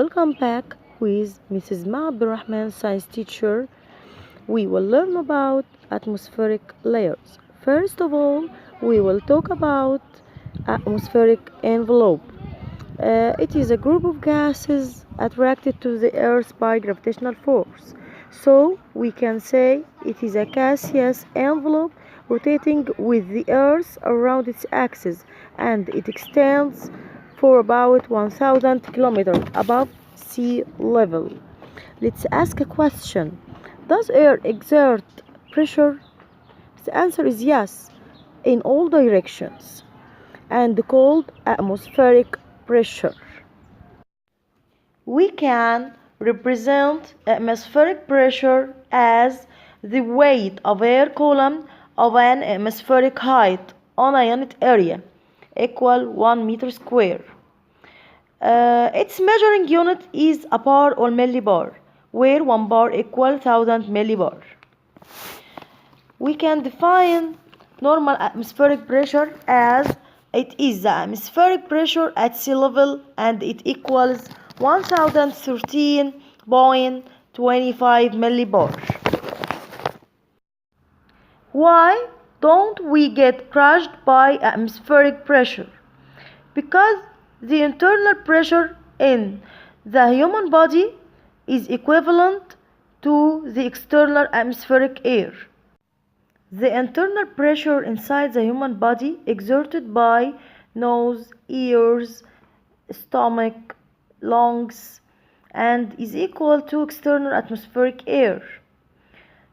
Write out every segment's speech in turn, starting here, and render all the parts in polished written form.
welcome back with Mrs. Ma Abdurrahman, science teacher. We will learn about atmospheric layers. First of all, we will talk about atmospheric envelope. It is a group of gases attracted to the Earth by gravitational force. So we can say it is a gaseous envelope rotating with the Earth around its axis, and it extends for about 1000 kilometers above sea level. Let's ask a question. Does air exert pressure? The answer is yes, in all directions, and called atmospheric pressure. We can represent atmospheric pressure as the weight of air column of an atmospheric height on a unit area equal 1 meter square. Its measuring unit is a bar or millibar, where 1 bar equals 1000 millibar. We can define normal atmospheric pressure as it is the atmospheric pressure at sea level, and it equals 1013.25 millibar. Why don't we get crushed by atmospheric pressure? Because the internal pressure in the human body is equivalent to the external atmospheric air. The internal pressure inside the human body exerted by nose, ears, stomach, lungs, and is equal to external atmospheric air.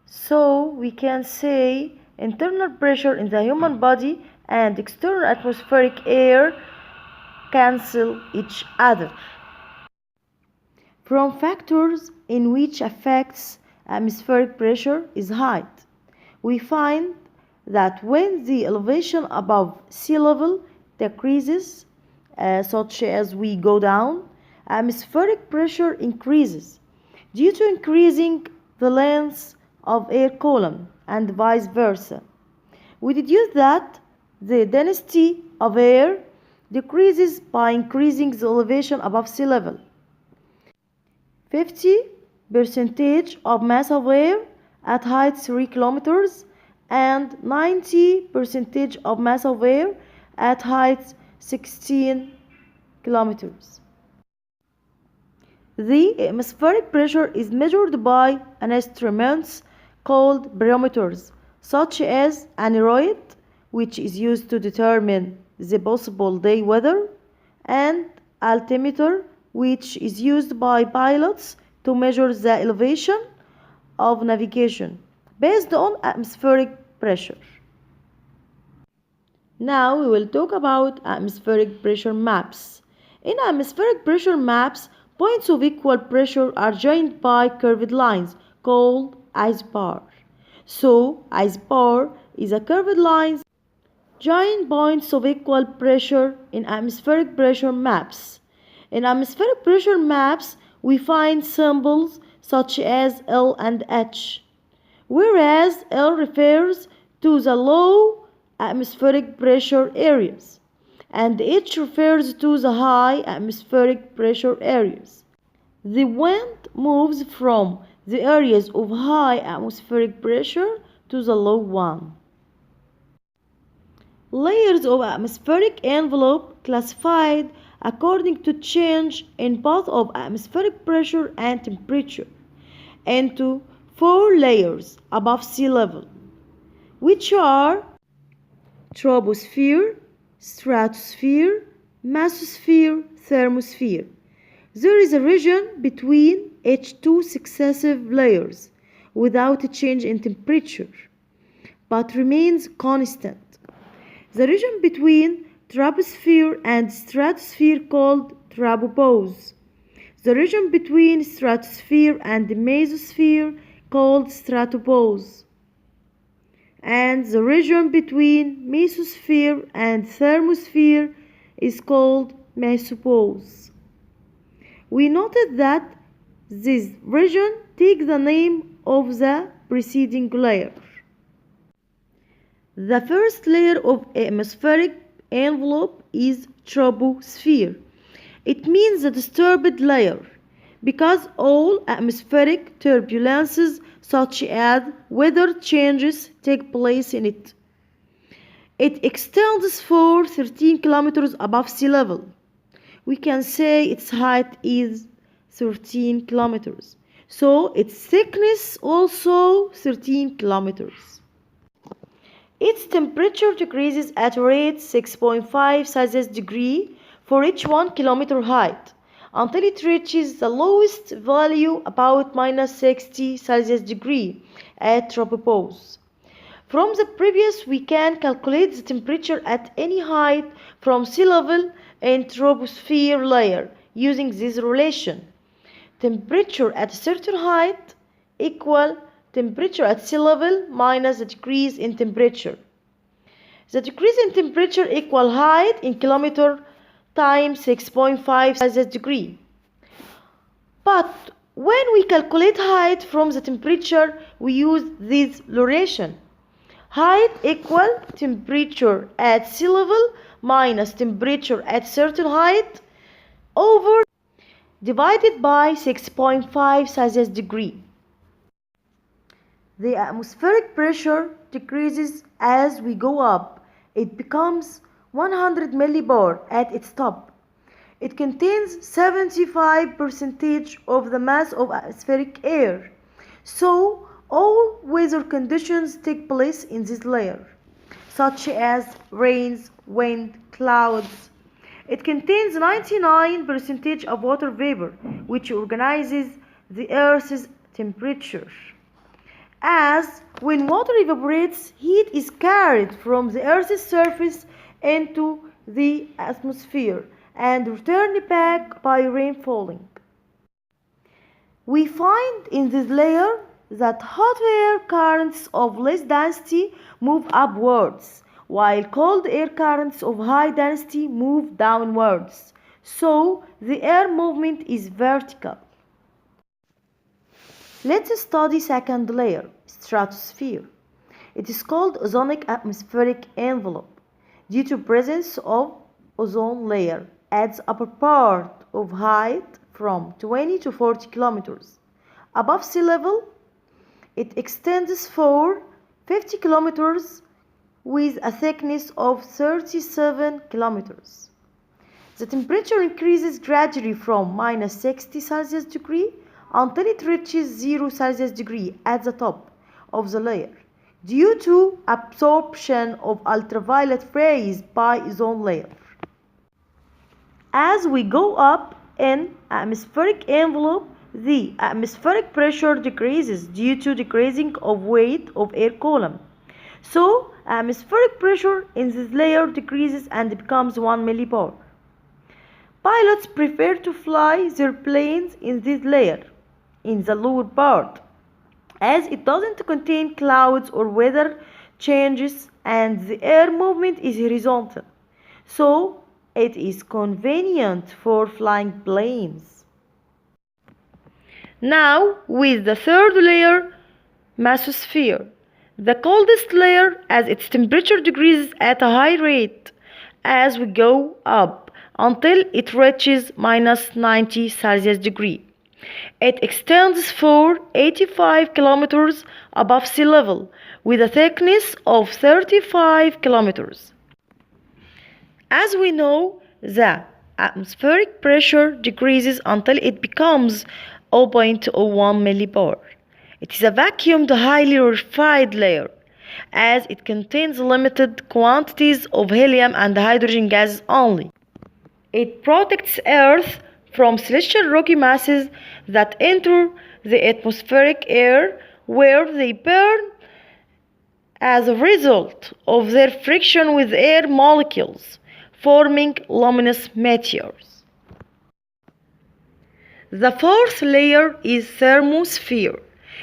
So we can say internal pressure in the human body and external atmospheric air cancel each other. From factors in which affects atmospheric pressure is height. We find that when the elevation above sea level decreases, such as we go down, atmospheric pressure increases due to increasing the length of air column and vice versa. We deduce that the density of air decreases by increasing the elevation above sea level. 50% of mass of air at height 3 kilometers and 90% of mass of air at height 16 kilometers. The atmospheric pressure is measured by instruments called barometers, such as aneroid, which is used to determine the possible day weather, and altimeter, which is used by pilots to measure the elevation of navigation based on atmospheric pressure. Now we will talk about atmospheric pressure maps. In atmospheric pressure maps, points of equal pressure are joined by curved lines called isobar. So, isobar is a curved line joining points of equal pressure in atmospheric pressure maps. In atmospheric pressure maps, we find symbols such as L and H, whereas L refers to the low atmospheric pressure areas, and H refers to the high atmospheric pressure areas. The wind moves from the areas of high atmospheric pressure to the low one. Layers of atmospheric envelope classified according to change in both of atmospheric pressure and temperature into 4 layers above sea level, which are troposphere, stratosphere, mesosphere, thermosphere. There is a region between each 2 successive layers without a change in temperature, but remains constant. The region between troposphere and stratosphere called tropopause. The region between stratosphere and mesosphere called stratopause. And the region between mesosphere and thermosphere is called mesopause. We noted that this region takes the name of the preceding layer. The first layer of atmospheric envelope is troposphere. It means the disturbed layer. because all atmospheric turbulences such as weather changes take place in it. It extends for 13 kilometers above sea level. We can say its height is 13 kilometers. So its thickness also 13 kilometers. Its temperature decreases at a rate 6.5 Celsius degree for each 1 kilometer height until it reaches the lowest value about minus 60 Celsius degree at tropopause. From the previous, we can calculate the temperature at any height from sea level in troposphere layer using this relation. Temperature at a certain height equal temperature at sea level minus the decrease in temperature. The decrease in temperature equal height in kilometer times 6.5 Celsius degree. But when we calculate height from the temperature, we use this relation. Height equal temperature at sea level minus temperature at certain height over divided by 6.5 Celsius degree. The atmospheric pressure decreases as we go up. It becomes 100 millibar at its top. It contains 75% of the mass of atmospheric air. So all weather conditions take place in this layer, such as rains, wind, clouds. It contains 99% of water vapor, which organizes the Earth's temperature. As when water evaporates, heat is carried from the Earth's surface into the atmosphere and returned back by rain falling. We find in this layer that hot air currents of less density move upwards, while cold air currents of high density move downwards. So the air movement is vertical. Let's study second layer, stratosphere. It is called ozonic atmospheric envelope due to presence of ozone layer at the upper part of height from 20 to 40 kilometers above sea level. It extends for 50 kilometers with a thickness of 37 kilometers. The temperature increases gradually from minus 60 Celsius degree until it reaches 0 Celsius degree at the top of the layer due to absorption of ultraviolet rays by ozone layer. As we go up in atmospheric envelope, the atmospheric pressure decreases due to decreasing of weight of air column. So atmospheric pressure in this layer decreases and becomes 1 millibar. Pilots prefer to fly their planes in this layer, in the lower part, as it doesn't contain clouds or weather changes and the air movement is horizontal. So it is convenient for flying planes. Now with the third layer, mesosphere. The coldest layer as its temperature decreases at a high rate as we go up until it reaches minus 90 Celsius degree. It extends for 85 kilometers above sea level with a thickness of 35 kilometers. As we know, the atmospheric pressure decreases until it becomes 0.01 millibar. It is a vacuumed, highly rarefied layer, as it contains limited quantities of helium and hydrogen gases only. It protects Earth from celestial rocky masses that enter the atmospheric air, where they burn as a result of their friction with air molecules, forming luminous meteors. The fourth layer is thermosphere.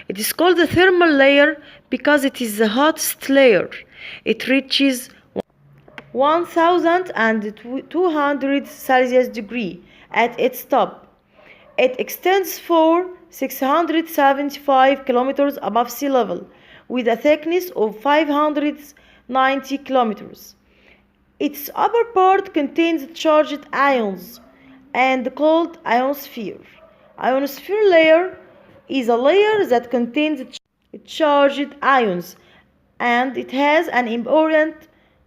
It is called the thermal layer because it is the hottest layer. It reaches 1200 Celsius degree at its top. It extends for 675 kilometers above sea level with a thickness of 590 kilometers. Its upper part contains charged ions and called ionosphere. Ionosphere layer is a layer that contains charged ions, and it has an important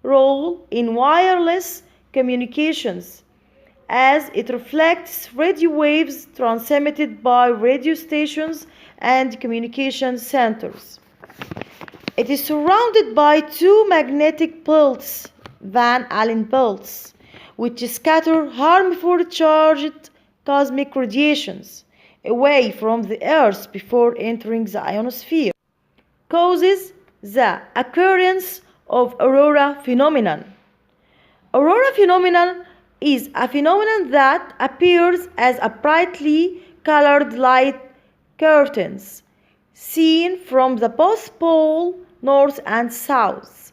role in wireless communications as it reflects radio waves transmitted by radio stations and communication centers. It is surrounded by two magnetic belts, Van Allen belts, which scatter harmful charged cosmic radiations away from the Earth before entering the ionosphere, causes the occurrence of Aurora Phenomenon. Aurora Phenomenon is a phenomenon that appears as a brightly colored light curtains seen from the both pole north and south.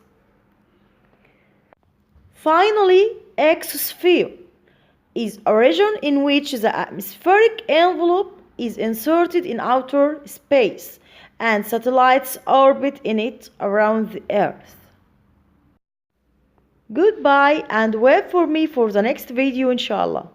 Finally, exosphere is a region in which the atmospheric envelope is inserted in outer space and satellites orbit in it around the Earth. Goodbye and wait for me for the next video inshallah.